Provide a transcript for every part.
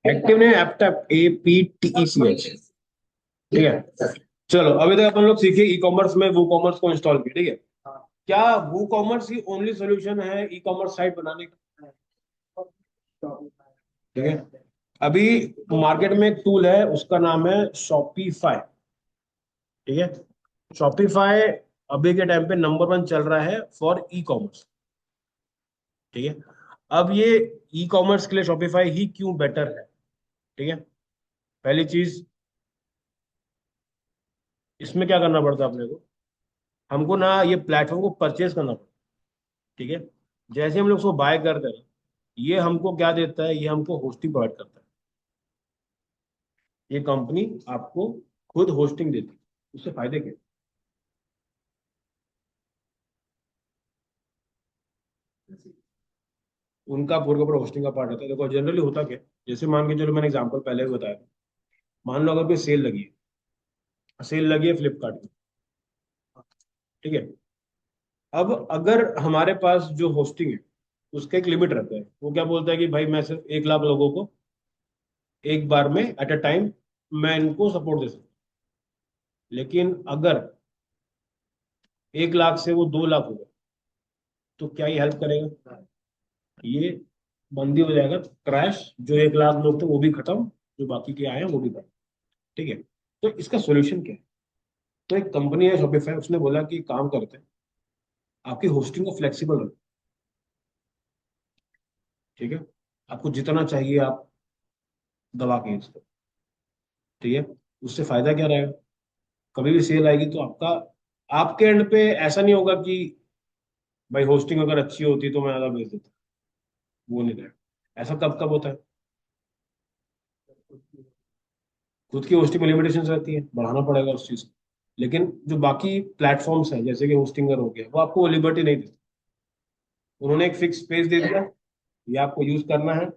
Active नहीं, एप्टप, APTECH। ठीक है। चलो अभी तक अपन लोग सीखे ई कॉमर्स में वो कॉमर्स को इंस्टॉल किया, ठीक है। क्या वो कॉमर्स ही ओनली सोल्यूशन है ई कॉमर्स साइट बनाने का? ठीक है। अभी मार्केट में एक टूल है, उसका नाम है शॉपिफाई। ठीक है। शॉपिफाई अभी के टाइम पे नंबर वन चल रहा है फॉर ई कॉमर्स। ठीक है। अब ये ई कॉमर्स के लिए शॉपिफाई ही क्यों बेटर है? ठीक है। पहली चीज, इसमें क्या करना पड़ता है अपने को? हमको ना ये प्लेटफॉर्म को परचेज करना पड़ता है। ठीक है। जैसे हम लोग उसको बाय करते हैं, ये हमको क्या देता है? ये हमको होस्टिंग प्रोवाइड करता है। ये कंपनी आपको खुद होस्टिंग देती है। उससे फायदे क्या? उनका पूरा का पूरा होस्टिंग का पार्ट होता है। देखो जनरली होता क्या है, जैसे मान के चलो, मैंने एग्जांपल पहले भी बताया था। मान लो अगर कोई सेल लगी है फ्लिपकार्ट में। ठीक है। अब अगर हमारे पास जो होस्टिंग है, उसका एक लिमिट रहता है। वो क्या बोलता है कि भाई मैं सिर्फ 1 लाख लोगों को एक बार में एट अ टाइम मैं इनको सपोर्ट दे सकता हूँ। लेकिन अगर 1 लाख से वो 2 लाख हो गए, तो क्या ये हेल्प करेगा? ये बंदी हो जाएगा, क्रैश। जो 1 लाख लोग थे वो भी खत्म, जो बाकी के आए हैं वो भी खत्म। ठीक है। तो इसका सोल्यूशन क्या है? तो एक कंपनी है शॉपिफाई, उसने बोला कि काम करते हैं, आपकी होस्टिंग को फ्लेक्सिबल रखो। ठीक है। आपको जितना चाहिए आप दबा के यूज करो। ठीक है। उससे फायदा क्या रहेगा? कभी भी सेल आएगी तो आपका, आपके एंड पे ऐसा नहीं होगा कि भाई होस्टिंग अगर अच्छी होती तो मैं ज्यादा बेच देता। वो नहीं रहेगा। ऐसा कब कब होता है? खुद की होस्टिंग में लिमिटेशन रहती है, बढ़ाना पड़ेगा उस चीज को। लेकिन जो बाकी प्लेटफॉर्म्स हैं, जैसे कि होस्टिंगर हो गया, वो आपको वो लिबर्टी नहीं देते। उन्होंने एक फिक्स स्पेस दे दिया, ये आपको यूज करना है।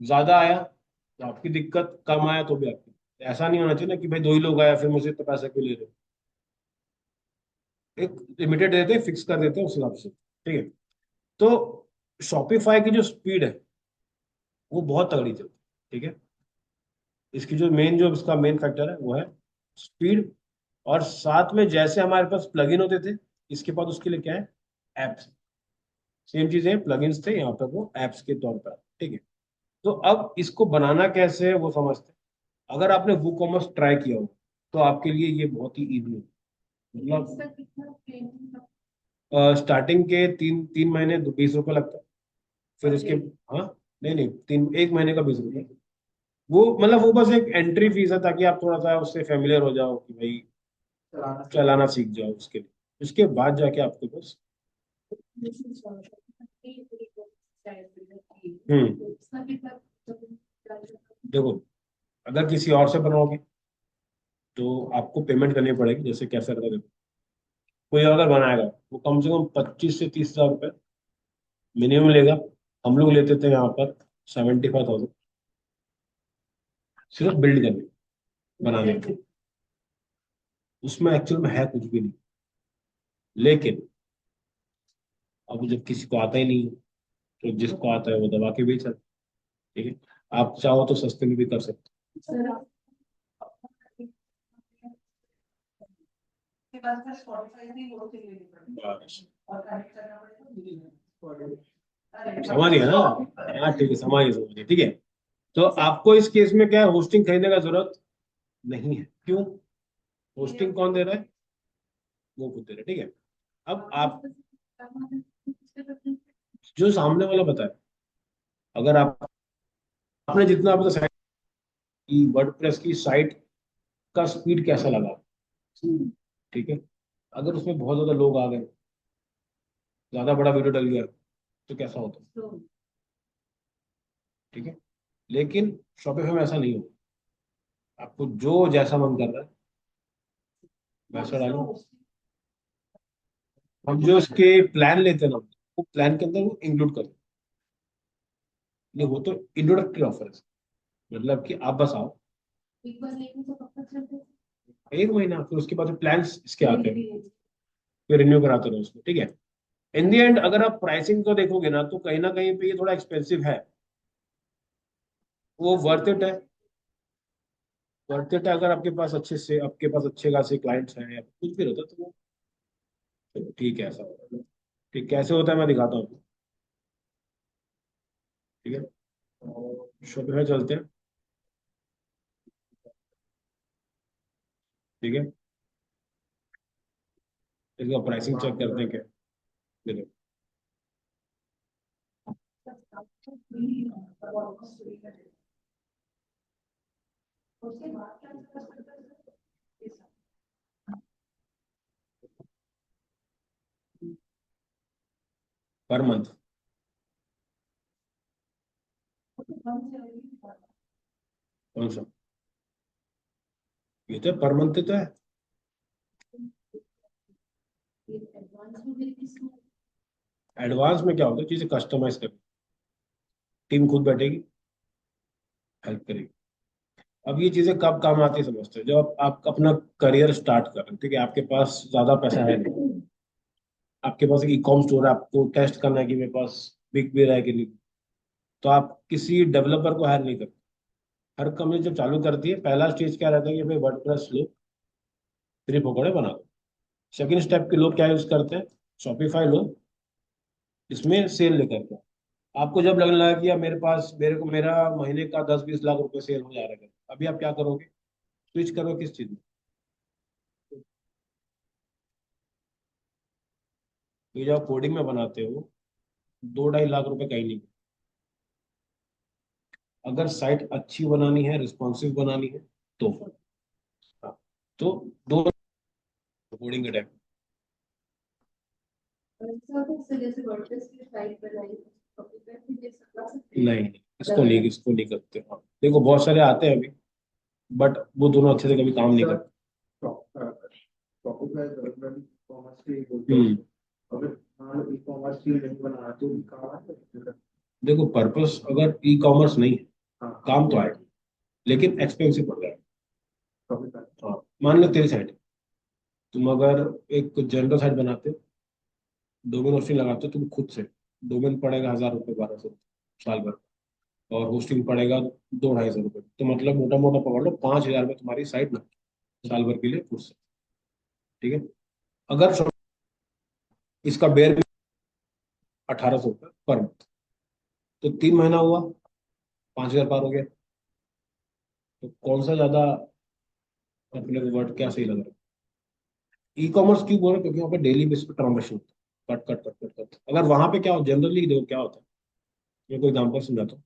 ज्यादा आया तो आपकी दिक्कत, कम आया तो भी आपकी। ऐसा नहीं होना चाहिए ना कि भाई 2 ही लोग आया फिर मुझे इतना पैसा क्यों ले रहे हो। एक लिमिटेड देते हैं, फिक्स कर देते हैं उस हिसाब से। ठीक है। तो शॉपिफाई की जो स्पीड है वो बहुत तगड़ी चलती है। ठीक है। इसकी जो इसका मेन फैक्टर है वो है स्पीड। और साथ में जैसे हमारे पास प्लगइन होते थे, इसके पास उसके लिए क्या है? एप्स। सेम चीज है, प्लगइन्स थे, यहाँ पे वो एप्स के तौर पर। ठीक है। तो अब इसको बनाना कैसे है वो समझते हैं। अगर आपने वूकॉमर्स ट्राई किया हो तो आपके लिए ये बहुत ही इजी है। मतलब स्टार्टिंग के 3 3 महीने 20 रुपये लगता है। फिर उसके, हाँ, नहीं नहीं, 1 महीने का 20 रुपये। वो मतलब वो बस एक एंट्री फीस है, ताकि आप थोड़ा सा उससे फेमिलियर हो जाओ कि भाई चलाना सीख जाओ उसके लिए। उसके बाद जाके आपके पास। हम्म। देखो, अगर किसी और से बनवाओगे तो आपको पेमेंट करनी पड़ेगी। जैसे कैसे करते हैं, कोई अगर बनाएगा वो कम से कम 25 से 30 हजार रुपये मिनिमम लेगा। हम लोग लेते थे यहाँ पर 75,000, सिर्फ बिल्ड करने, बनाने के। उसमें एक्चुअल में है कुछ भी नहीं। लेकिन अब जब किसी को आता ही नहीं है, तो जिसको आता है वो दबा के बेच रहा है। ठीक है। आप चाहो तो सस्ते में भी कर सकते हो। बस। समझ गया ना? हाँ ठीक है, समझ गए। ठीक है। तो आपको इस केस में क्या है, होस्टिंग खरीदने का जरूरत नहीं है। क्यों? होस्टिंग कौन दे रहा है? वो खुद दे रहा है। ठीक है। अब आप, जो सामने वाला बताए, अगर आप, आपने जितना आपने साइट की, वर्डप्रेस की साइट का स्पीड कैसा लगा? ठीक है। अगर उसमें बहुत ज्यादा लोग आ गए, ज्यादा बड़ा वीडियो डल गया, तो कैसा होता? ठीक है। लेकिन शॉपिफाई में ऐसा नहीं होगा। आपको जो जैसा मन कर रहा है वैसा डालो। हम जो इसके प्लान लेते हैं ना, वो प्लान के अंदर वो इंक्लूड कर, ये वो तो इंट्रोडक्टरी ऑफर है। मतलब कि आप बस आओ 1 महीना, फिर उसके बाद प्लान इसके आते हैं, फिर रिन्यू कराते रहो उसको। ठीक है। इन दी एंड अगर आप प्राइसिंग को देखोगे ना, तो कहीं ना कहीं पे ये थोड़ा एक्सपेंसिव है। वो वर्थ इट है। वर्थ इट है अगर आपके पास अच्छे खासे क्लाइंट्स हैं या कुछ भी रहता है तो वो चलो ठीक है, ऐसा होगा। ठीक, कैसे होता है मैं दिखाता हूँ आपको। ठीक है, और शॉपिफाई चलते हैं। ठीक है, इसका प्राइसिंग चेक करते हैं क्या। देखो, पर मंथ। कौन सा? ये तो पर मंथ तो है। एडवांस में क्या होता है, चीजें कस्टमाइज करनी, टीम खुद बैठेगी, हेल्प करेगी। अब ये चीजें कब काम आती है समझते हो, जब आप अपना करियर स्टार्ट कर रहे हो, ठीक है, आपके पास ज्यादा पैसा है नहीं, आपके पास एक ई कॉम स्टोर है, आपको टेस्ट करना है कि मेरे पास बिक भी रहा है कि नहीं, तो आप किसी डेवलपर को हायर नहीं करते। हर कंपनी जब चालू करती है, पहला स्टेज क्या रहता है कि भाई वर्डप्रेस लो, फिर पकौड़े बना दो। सेकंड स्टेप के लोग क्या यूज करते हैं, शॉपिफाई लो, इसमें सेल लेकर के। आपको जब लगने लगा कि यार मेरा महीने का 10-20 लाख रुपए सेल हो जा रहा है, अभी आप क्या करोगे, स्विच करो किस चीज में। तो जब कोडिंग में बनाते हो, 2-2.5 लाख रुपए कहीं नहीं। अगर साइट अच्छी बनानी है, रिस्पॉन्सिव बनानी है, तो हाँ, तो दो कोडिंग के टाइम। नहीं, इसको नहीं करते। हाँ, देखो बहुत सारे आते हैं अभी, बट वो दोनों अच्छे से कभी काम नहीं करते। हम्म। देखो पर्पस अगर ई कॉमर्स नहीं है, काम तो आएगा, लेकिन एक्सपेंसिव पड़ जाएगा। हाँ, मान लो तेरी साइट, तुम अगर एक जनरल साइट बनाते हो, डोमेन होस्टिंग लगाते हो तुम खुद से, डोमेन पड़ेगा 1,000 रुपये, 1,200 साल भर, और होस्टिंग पड़ेगा 2-250 रुपये, तो मतलब मोटा मोटा पकड़ लो 5,000 में तुम्हारी साइट ना, साल भर के लिए खुद से। ठीक है, अगर इसका बेयर भी 1,800 रुपये पर मंथ, तो 3 महीना हुआ, 5,000 पार हो गया। तो कौन सा ज्यादा अपने को वर्ड क्या सही लग रहा है, ई कॉमर्स क्यों बोल रहे हैं? क्योंकि वहाँ पे डेली बेसिस पे ट्रांजेक्शन होता है, cut cut cut cut cut. अगर वहां पे क्या हो, जनरली देखो क्या होता है, मैं कोई एग्जाम्पल समझाता हूँ।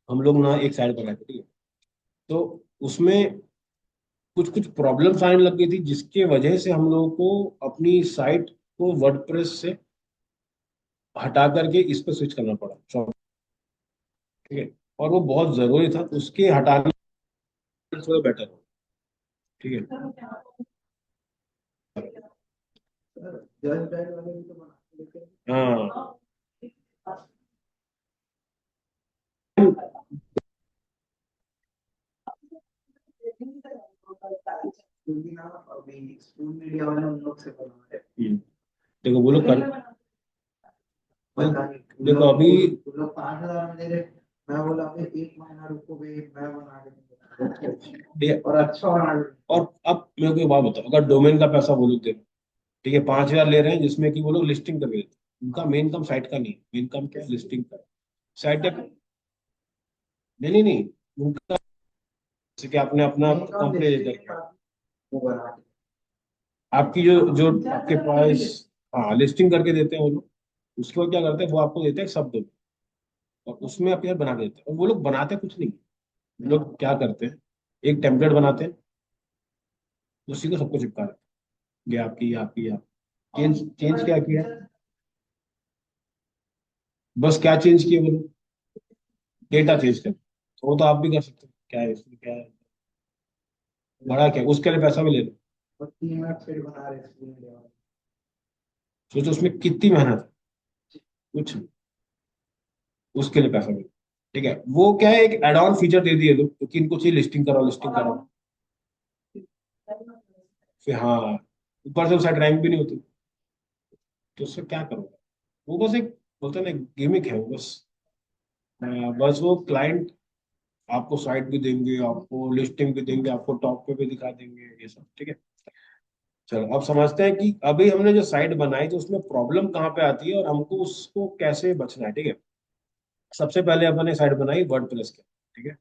हम लोग ना एक साइड बनाए थे, ठीक है, तो उसमें कुछ कुछ प्रॉब्लम्स आने लग गई थी, जिसके वजह से हम लोगों को अपनी साइट को वर्डप्रेस से हटा करके इस पे स्विच करना पड़ा। ठीक है, और वो बहुत जरूरी था, उसके हटाने से थोड़ा बेटर हो। ठीक है, हाँ। देखो वो लोग कर, देखो अभी, और अब मेरे को एक बात बताओ, अगर डोमेन का पैसा वो लोग दे रहे हैं, ठीक है, 5,000 ले रहे हैं, जिसमें कि वो लोग लिस्टिंग कर देते हैं, उनका मेन काम साइट का नहीं, मेन काम क्या है, लिस्टिंग का। साइट नहीं नहीं नहीं, उनका जैसे कि आपने अपना कंपनी लेकर आपकी जो जो आपके पास, हाँ, लिस्टिंग करके देते हैं वो लोग, उसके बाद क्या करते हैं, वो आपको देते हैं शब्द, और उसमें आप यार बना के देते हैं, और वो लोग बनाते कुछ नहीं। वो लोग क्या करते हैं, एक टेम्पलेट बनाते हैं, उसी को सबको चिपका देते हैं, ये आपकी, ये आपकी, ये आपकी। चेंज चेंज क्या किया, बस क्या चेंज किया वो लोग, डेटा चेंज कर, तो वो तो आप भी कर सकते हैं, क्या है इसमें, क्या है बड़ा, क्या उसके लिए पैसा भी ले लो। सोचो उसमें कितनी मेहनत है, कुछ नहीं, उसके लिए पैसा भी। ठीक है, वो क्या है, एक एड ऑन फीचर दे दिए लोग, क्योंकि इनको चाहिए लिस्टिंग करो, लिस्टिंग करो। फिर हाँ, ऊपर से साइड रैंक भी नहीं होती, तो उससे क्या करोगे। वो बस एक, बोलते हैं ना, गिमिक है वो बस। बस वो क्लाइंट आपको साइट भी देंगे, आपको लिस्टिंग भी देंगे, आपको टॉप पे भी दिखा देंगे, ये सब ठीक है। चलो अब समझते हैं कि अभी हमने जो साइट बनाई तो उसमें प्रॉब्लम कहाँ पे आती है और हमको उसको कैसे बचना है, ठीक है। सबसे पहले अपन ने साइट बनाई वर्डप्रेस के, ठीक है।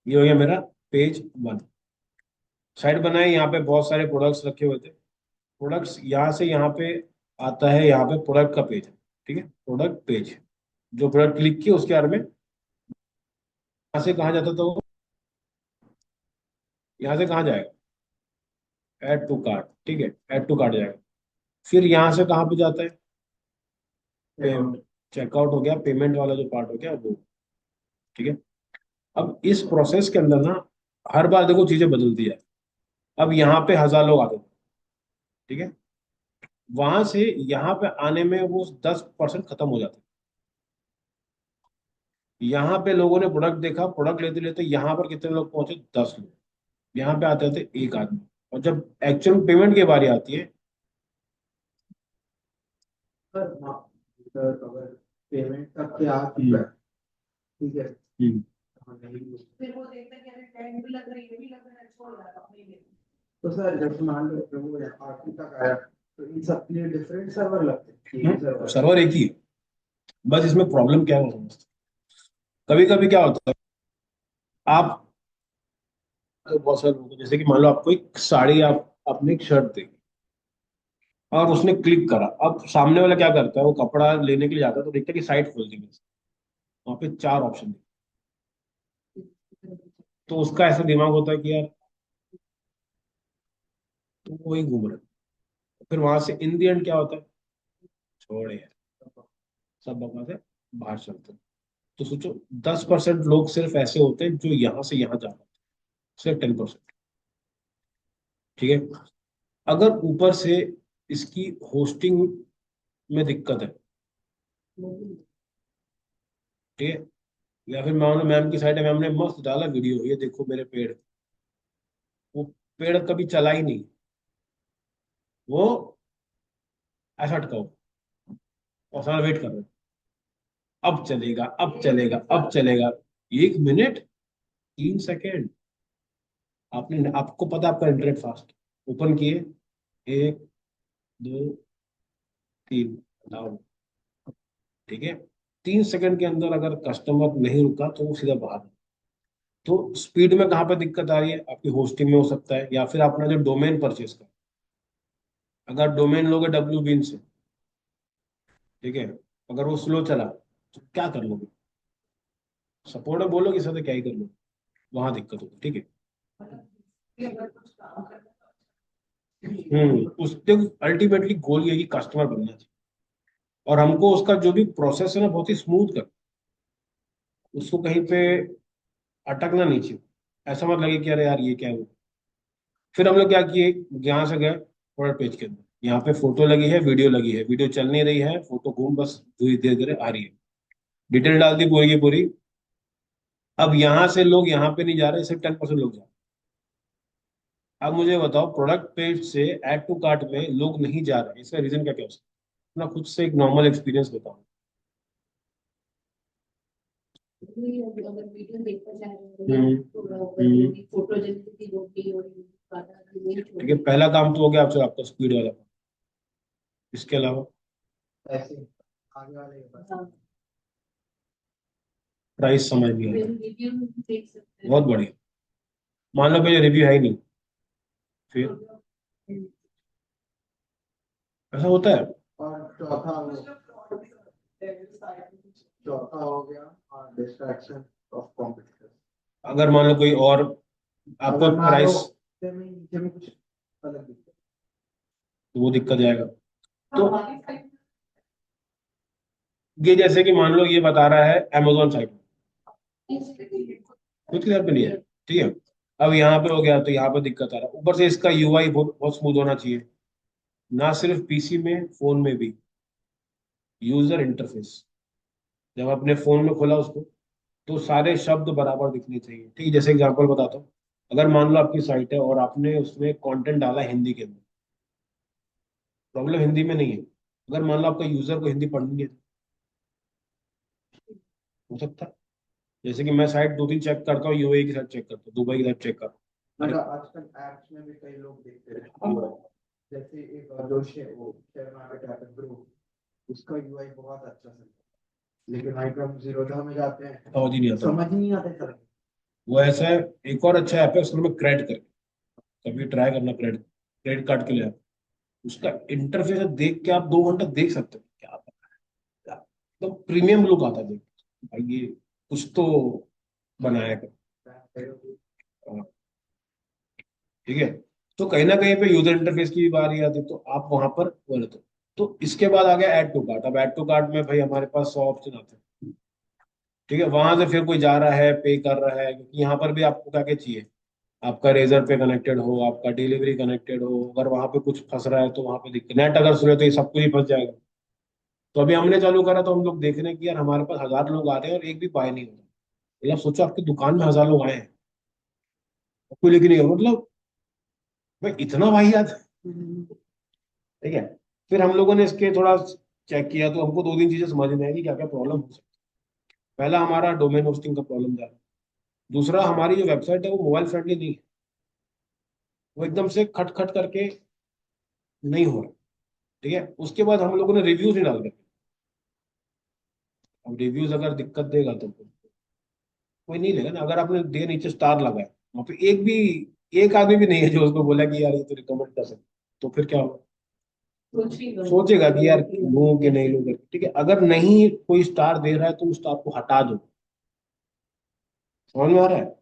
ये हो गया मेरा पेज 1। साइट बनाई, यहाँ पे बहुत सारे प्रोडक्ट्स रखे हुए थे। प्रोडक्ट्स यहाँ से यहाँ पे आता है, यहाँ पे प्रोडक्ट का पेज है, ठीक है, प्रोडक्ट पेज। जो प्रोडक्ट क्लिक किया उसके बारे में, यहाँ से कहाँ जाता था वो, यहाँ से कहाँ जाएगा, ऐड टू कार्ट, ठीक है, ऐड टू कार्ट जाएगा। फिर यहाँ से कहाँ पे जाता है, चेकआउट हो गया, पेमेंट वाला जो पार्ट हो गया वो, ठीक है। अब इस प्रोसेस के अंदर ना हर बार देखो चीजें बदलती है। अब यहाँ पे 1000 लोग आते थे, ठीक है, वहां से यहाँ पे आने में वो 10% खत्म हो जाते। यहाँ पे लोगों ने प्रोडक्ट देखा, प्रोडक्ट लेते लेते यहाँ पर कितने लोग पहुंचे, 10 लोग। यहाँ पे आते थे एक आदमी। और जब एक्चुअल पेमेंट की बारी आती है, सर हाँ, सर अगर पेमेंट तक के आ चुका है, ठीक है, हम्म, हाँ, नहीं फिर वो देखता है कि अरे टैग भी लग रही है, ये भी लग रहा है, छोड़ जाता अपने लिए। तो सर जब मान लो कि वो आखिर तक आया, तो इन सब के लिए डिफरेंट सर्वर लगते हैं, एक ही सर्वर। सर्वर एक ही है। बस इसमें प्रॉब्लम क्या है, कभी कभी क्या होता है, आप बहुत सारे लोग, जैसे कि मान लो आपको एक साड़ी, आप आपने एक शर्ट देखी और उसने क्लिक करा। अब सामने वाला क्या करता है, वो कपड़ा लेने के लिए जाता है तो देखता है कि साइट खोल दी, वहां पे 4 ऑप्शन। तो उसका ऐसा दिमाग होता है कि यार, तो वो वही घूम रहा है। फिर वहां से इन दी एंड क्या होता है, छोड़ यार, सब बकवास है, बाहर चलते हैं। तो सोचो 10% लोग सिर्फ ऐसे होते हैं जो यहाँ से यहाँ जा पाते हैं, सिर्फ 10%, ठीक है। अगर ऊपर से इसकी होस्टिंग में दिक्कत है, ठीक है, या फिर मान लो मैम की साइड है, मैम ने मस्त डाला वीडियो, ये देखो मेरे पेड़, वो पेड़ कभी चला ही नहीं, वो ऐसा अटका हो और सारा वेट कर रहे हैं, अब चलेगा, अब चलेगा, अब चलेगा। 1 मिनट 3 सेकेंड, आपने, आपको पता है आपका इंटरनेट फास्ट, ओपन किए, 1 2 3, डाउन, ठीक है। 3 सेकंड के अंदर अगर कस्टमर नहीं रुका तो वो सीधा बाहर। तो स्पीड में कहाँ पे दिक्कत आ रही है, आपकी होस्टिंग में हो सकता है, या फिर अपना जो डोमेन परचेज कर, अगर डोमेन लोगे डब्ल्यू बीन से, ठीक है, अगर वो स्लो चला तो क्या कर लोगे, सपोर्ट में बोलोगे सर तो क्या ही कर लो, वहां दिक्कत होगी, ठीक है। उसके अल्टीमेटली गोल ये है कि कस्टमर बनना चाहिए, और हमको उसका जो भी प्रोसेस है ना बहुत ही स्मूथ कर, उसको कहीं पे अटकना नहीं चाहिए, ऐसा मत लगे कि अरे यार ये क्या है। फिर हम लोग क्या किए, यहाँ से गए प्रोडक्ट पेज के अंदर, यहाँ पे फोटो लगी है, वीडियो लगी है, वीडियो चल नहीं रही है, फोटो घूम बस धीरे धीरे आ रही है, डिटेल डाल दी पूरी की पूरी। अब यहाँ से लोग यहाँ पे नहीं जा रहे, सिर्फ 10% लोग जा रहे हैं। अब मुझे बताओ, प्रोडक्ट पेज से ऐड टू कार्ट में लोग नहीं जा रहे, इसका रीजन क्या क्या हो सकता है, अपना खुद से एक नॉर्मल एक्सपीरियंस बताओ। अगर वीडियो देखना चाह रहे हम्म, हैं तो फोटो जैसे रोटी और ठीक है, पहला काम तो हो गया आपसे, आपका स्पीड वाला काम। इसके अलावा ऐसे आगे वाले के पास। प्राइस समझ नहीं आया, रिव्यू देख सकते बहुत बढ़िया। मान लो पहले रिव्यू है ही नहीं, फिर हैं। ऐसा होता है। और चौथा हो गया डिस्ट्रैक्शन ऑफ कॉम्पिटिशन। अगर मान लो कोई और आपको अगर मान लो प्राइस, नीचे में कुछ अलग दिखता तो वो दिक्कत जाएगा। तो ये जैसे कि मान लो ये बता रहा है अमेजोन साइट, खुद की साइट पे नहीं है, ठीक है। अब यहाँ पे हो गया तो यहाँ पे दिक्कत आ रहा है, ऊपर से इसका यूआई बहुत बहुत स्मूथ होना चाहिए, ना सिर्फ पीसी में, फोन में भी। यूजर इंटरफेस, जब अपने फोन में खोला उसको, तो सारे शब्द बराबर दिखने चाहिए, ठीक है। जैसे एग्जांपल बताता हूँ, अगर मान लो आपकी साइट है और आपने उसमें कंटेंट डाला हिंदी के अंदर, प्रॉब्लम हिंदी में नहीं है, अगर मान लो आपका यूजर को हिंदी पढ़नी है, हो सकता है, जैसे कि मैं साइट 2-3 चेक करता हूँ, यूएई की साइट चेक करता हूँ, दुबई की साइट चेक करता हूँ। मतलब आजकल एप्स में भी कई लोग देखते हैं, जैसे एक जो वो शेयर मार्केट ऐप है ब्रो, उसका यूआई बहुत अच्छा है, लेकिन भाई हम जीरोधा में जाते हैं, समझ ही नहीं आता। समझ ही नहीं आते सर। वो ऐसा है, एक और अच्छा ऐप है उसका नाम है क्रेडिट करके, कभी ट्राई करना, क्रेडिट क्रेडिट कार्ड के लिए app। उसका इंटरफेस देख के आप 2 घंटा देख सकते हो, क्या पता है, एकदम प्रीमियम लुक आता है देख के, भाई ये कुछ तो बनाया कर। हाँ, ठीक है। तो कहीं ना कहीं पे यूजर इंटरफेस की भी बारी आती है, तो आप वहां पर वो रहते हो। तो इसके बाद आ गया ऐड टू कार्ट। अब ऐड टू कार्ट में भाई हमारे पास 100 ऑप्शन आते हैं, ठीक है। वहां से फिर कोई जा रहा है, पे कर रहा है, क्योंकि यहाँ पर भी आपको क्या क्या चाहिए, आपका रेजर पे कनेक्टेड हो, आपका डिलीवरी कनेक्टेड हो, अगर वहां पे कुछ फंस रहा है तो वहां पे दिक्कत, नेट अगर सुने तो ये सब कुछ ही फंस जाएगा। तो अभी हमने चालू करा तो हम लोग देख रहे हैं कि यार हमारे पास 1000 लोग आ रहे हैं और एक भी बाय नहीं हो रहा। मतलब सोचो आपकी दुकान में 1000 लोग आए हैं, कोई लेके नहीं गया, मतलब भाई इतना वाहियात। ठीक है। फिर हम लोगों ने इसके थोड़ा चेक किया तो हमको 2-3 चीजें समझ में आई कि क्या क्या प्रॉब्लम हो सकती है। पहला हमारा डोमेन होस्टिंग का प्रॉब्लम जा रहा है। दूसरा हमारी जो वेबसाइट है वो मोबाइल फ्रेंडली नहीं है, वो एकदम से खट खट करके नहीं हो रहा। ठीक है। उसके बाद हम लोगों ने रिव्यूज नहीं डाल रखे। अब रिव्यूज अगर दिक्कत देगा तो कोई नहीं लेगा ना। अगर आपने दे नीचे स्टार लगाया, वहाँ पे एक आदमी भी नहीं है जो उसको बोला कि यार ये तो रिकमेंड कर सकते, तो फिर क्या होगा, सोचेगा कि यार लूं कि नहीं लूं करके। ठीक है। अगर नहीं कोई स्टार दे रहा है तो उस स्टार को हटा दो। समझ में आ रहा है,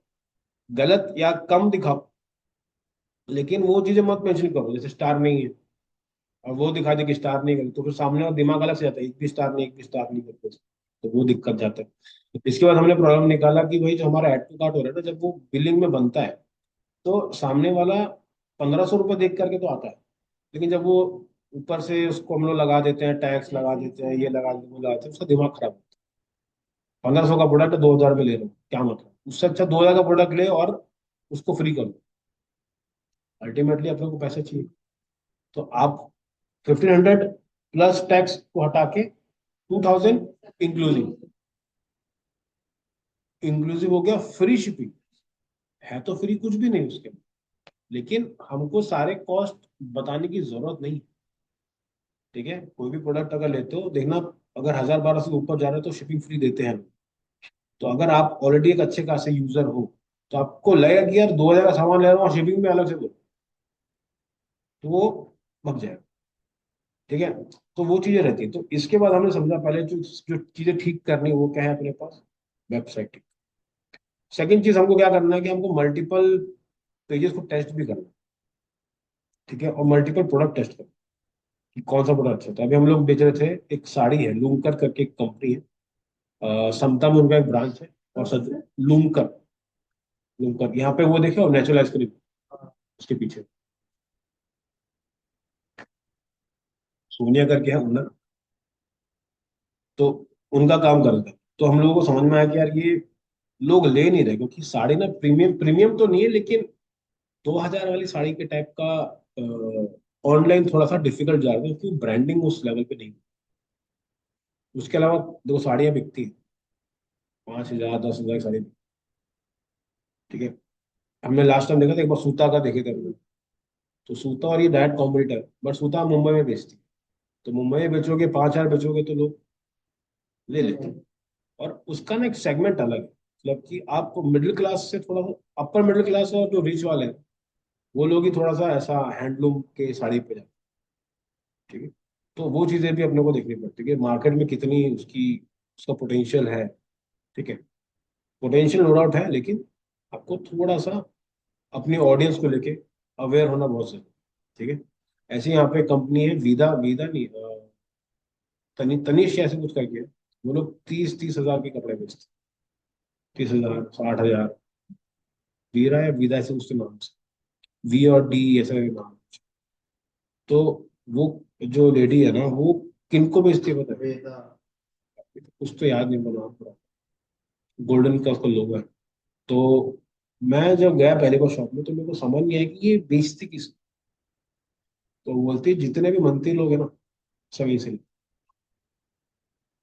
गलत या कम दिखाओ, लेकिन वो चीजें मत मेंशन करो जैसे स्टार नहीं है, और वो दिखा दे कि स्टार नहीं करे, तो फिर सामने वाला दिमाग अलग से जाता है, एक भी स्टार नहीं, एक भी स्टार नहीं करते, तो वो दिक्कत जाता है। तो इसके बाद हमने प्रॉब्लम निकाला कि भाई जो हमारा एड टू कार्ट हो रहा है ना, जब वो बिलिंग में बनता है तो सामने वाला 1500 रुपये देख करके तो आता है, लेकिन जब वो ऊपर से उसको हम लोग लगा देते हैं, टैक्स लगा देते हैं, ये लगा देते हैं, वो लगा देते हैं, उसका दिमाग खराब होता है। 1500 का प्रोडक्ट 2000 में ले रहे हो, क्या मतलब, उससे अच्छा 2000 का प्रोडक्ट ले और उसको फ्री करो। अल्टीमेटली अपने को पैसे चाहिए, तो आप 1500 प्लस टैक्स को हटा के 2000 इंक्लूसिव, इंक्लूसिव हो गया फ्री शिपिंग। है तो फ्री कुछ भी नहीं उसके, लेकिन हमको सारे कॉस्ट बताने की जरूरत नहीं। ठीक है। कोई भी प्रोडक्ट अगर लेते हो देखना, अगर 1000-1200 के ऊपर जा रहे हो तो शिपिंग फ्री देते हैं लोग। तो अगर आप ऑलरेडी एक अच्छे खासे यूजर हो तो आपको लगेगा कि यार 2000 का सामान ले रहा हूँ और शिपिंग में अलग से दो, तो वो भग जाएगा। ठीक है। तो वो चीजें रहती है। तो इसके बाद हमने समझा पहले जो जो चीजें ठीक करनी है वो क्या है अपने पास, वेबसाइट। सेकंड चीज हमको क्या करना है कि हमको मल्टीपल पेजेस को टेस्ट भी करना है। ठीक है। और मल्टीपल प्रोडक्ट टेस्ट करना है कि कौन सा प्रोडक्ट अच्छा है। तो अभी हम लोग बेच रहे थे, एक साड़ी है, लूमकर करके एक कंपनी है, समता में उनका एक ब्रांच है, और सच लूमकर, लूमकर यहाँ पे वो देखे और नेचुरल आइसक्रीम उसके पीछे सोनिया करके है ओनर, तो उनका काम कर रहा था। तो हम लोगों को समझ में आया कि यार ये लोग ले नहीं रहे, क्योंकि साड़ी ना प्रीमियम प्रीमियम तो नहीं है, लेकिन 2000 वाली साड़ी के टाइप का ऑनलाइन थोड़ा सा डिफिकल्ट जा रहा है, क्योंकि ब्रांडिंग उस लेवल पे नहीं। उसके अलावा दो साड़ियाँ बिकती हैं, 5000 10,000 की साड़ी। ठीक है। हमने लास्ट टाइम देखा था, एक बार सूता का देखे थे हम लोग। तो सूता और ये डायरेक्ट कॉम्पिटिटर, बट सूता मुंबई में बेचती है। तो मुंबई में बेचोगे, 5000 बेचोगे तो लोग ले लेते हैं। और उसका ना एक सेगमेंट अलग है, मतलब कि आपको मिडिल क्लास से थोड़ा सा अपर मिडिल क्लास और जो रिच वाले हैं वो लोग ही थोड़ा सा ऐसा हैंडलूम के साड़ी पे जाते हैं। ठीक है। तो वो चीजें भी अपने को देखनी पड़ती है कि मार्केट में कितनी उसकी उसका पोटेंशियल है। ठीक है। पोटेंशियल नो डाउट है, लेकिन आपको थोड़ा सा अपनी ऑडियंस को लेके अवेयर होना बहुत जरूरी है। ठीक है। ऐसे यहाँ पे कंपनी है वीदा, वीदा नहीं, तनिष्क ऐसे कुछ करके है। वो लोग 30-30 हजार के कपड़े बेचते हैं, 30,000 60,000। वीरा या वीदा ऐसे उसके नाम से, वी और डी ऐसा नाम। तो वो जो लेडी है ना, वो किनको बेचती है पता है, वेदा। कुछ तो याद नहीं बना पूरा, गोल्डन का उसका लोगो है। तो मैं जब गया पहले बार शॉप में तो मेरे को समझ नहीं आया कि ये बेचती किस। तो वो बोलती है जितने भी मंत्री लोग हैं ना, सब यही से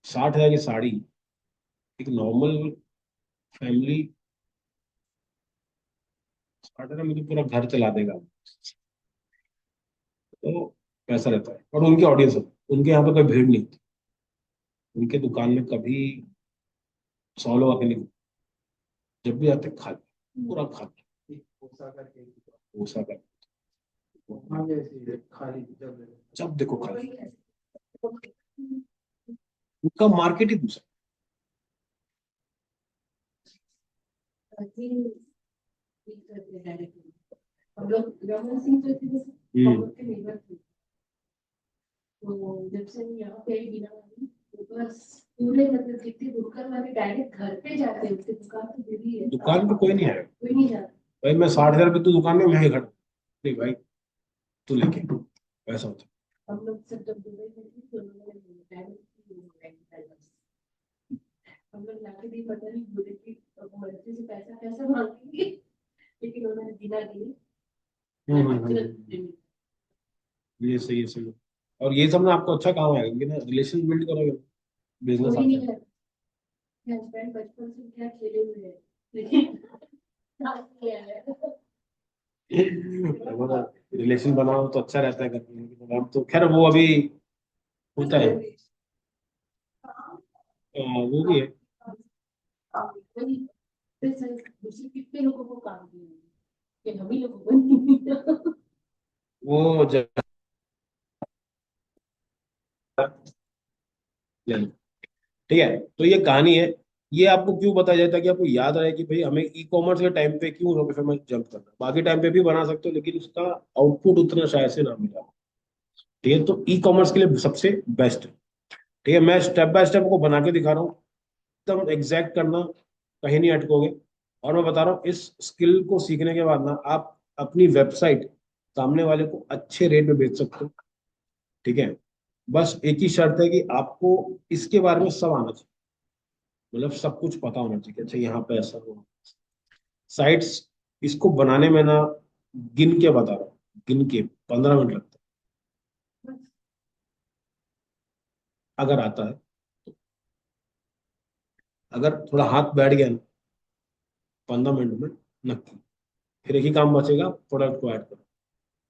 60,000 की साड़ी एक नॉर्मल फैमिली स्टार्टर है, मुझे पूरा घर चला देगा, तो पैसा रहता है। और उनकी ऑडियंस है, उनके यहाँ पे कोई भीड़ नहीं होती, उनके दुकान में कभी 100 लोग आके नहीं, जब भी आते खाली, पूरा खाली, ओसाका के भूसा का, हाँ जैसे खाली जब जब देखो खाली। उनका मार्केट ही दूसरा। हम लोग रमन सिंह जो थे हम्म। हम लोग के नेबर थे, तो जब से हम यहाँ पे आई बिना वाली, तो बस पूरे मतलब जितने दुकान वाले डायरेक्ट घर पे जाते हैं, उसकी दुकान तो दूरी है, दुकान पे कोई नहीं आएगा। कोई नहीं जाता। भाई मैं 60,000 रुपये तू दुकान में, मैं ही खड़ा, नहीं भाई तू लेके, ऐसा होता हम लोग सब जब दुबई में थे तो उन्होंने डायरेक्ट हम लोग लाके भी पता नहीं बोले कि मर्जी से पैसा कैसे मांगेंगे, लेकिन उन्होंने बिना दिए है। तुरंत दे दिया। ये सही है, सही है। और ये सब ना आपको अच्छा काम आएगा, क्योंकि ना रिलेशन बिल्ड करोगे, बिजनेस कोई आता नहीं है। करता, हस्बैंड बचपन से क्या खेले हुए हैं, लेकिन आज किया है। रिलेशन बनाओ तो अच्छा रहता है करके, लेकिन अब तो खैर वो अभी होता है। वो भी है। वही फिर दूसरे कितने लोगों को काम दिया कि हम ही लोगों को नहीं दिया। वो ठीक है, तो ये कहानी है। ये आपको क्यों बताया जाता है कि आपको याद रहे कि भाई हमें ई कॉमर्स के टाइम पे क्यों शॉपिफाई में जंप करना है। बाकी टाइम पे भी बना सकते हो, लेकिन उसका आउटपुट उतना शायद से ना मिला। ठीक है, तो ई कॉमर्स के लिए सबसे बेस्ट है। ठीक है, मैं स्टेप बाय स्टेप को बना के दिखा रहा हूँ, एकदम एग्जैक्ट करना, कहीं नहीं अटकोगे। और मैं बता रहा हूँ, इस स्किल को सीखने के बाद ना आप अपनी वेबसाइट सामने वाले को अच्छे रेट में बेच सकते हो। ठीक है, बस एक ही शर्त है कि आपको इसके बारे में सब आना चाहिए, मतलब सब कुछ पता होना चाहिए। अच्छा यहाँ पे ऐसा हो, साइट्स इसको बनाने में ना, गिन के बता रहा हूँ, गिन के 15 मिनट लगता है अगर आता है। अगर थोड़ा हाथ बैठ गया ना, 15 मिनट में नक्की। फिर एक ही काम बचेगा, प्रोडक्ट को ऐड करो,